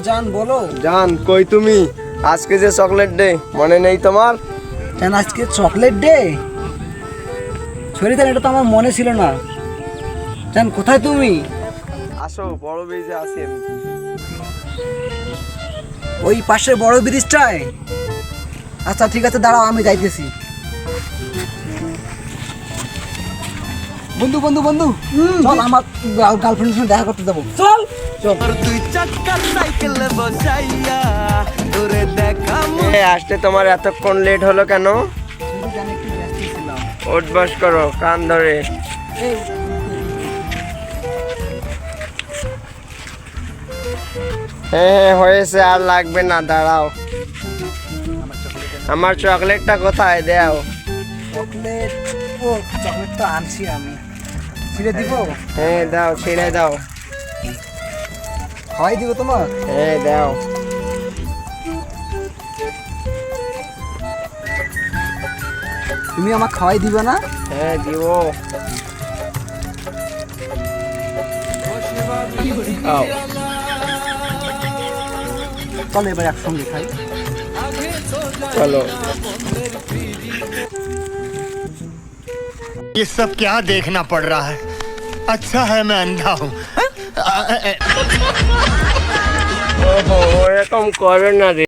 জান বলো। জান কই তুমি? আজকে যে চকলেট ডে মনে নেই তোমার? জান আজকে চকলেট ডে? সরি জান, এটা তো আমার মনে ছিল না। জান কোথায় তুমি? আসো, বড় ব্রিজে আছি আমি। ওই পাশের বড় ব্রিজটায়? আচ্ছা ঠিক আছে, দাঁড়াও আমি যাইতেছি। বন্ধু বন্ধু বন্ধু, চল আমার গার্লফ্রেন্ডের সঙ্গে দেখা করতে যাবো, চল চল। আসতে তোমার এতক্ষণ লেট হলো কেন? জান একটু ব্যস্ত ছিলাম। উঠবাস করো কান ধরে। এই, হ্যাঁ হয়েছে, আর লাগবে না, দাঁড়াও। আমার চকলেটটা কোথায় দেও? চকলেট? ও চকলেট তো আনছি আমি, ছিঁড়ে দিব? হ্যাঁ দাও, ছিঁড়ে দাও। খাওয়াই দিব তোমার? হ্যাঁ দাও। তুমি আমাকে খাওয়াই দিবে না? হ্যাঁ দিব। খাও। চল এবার একসঙ্গে খাই। চলো। ये सब क्या देखना पड़ रहा है? अच्छा है मैं अंधा हूँ। ওহো, এরকম করো না রে।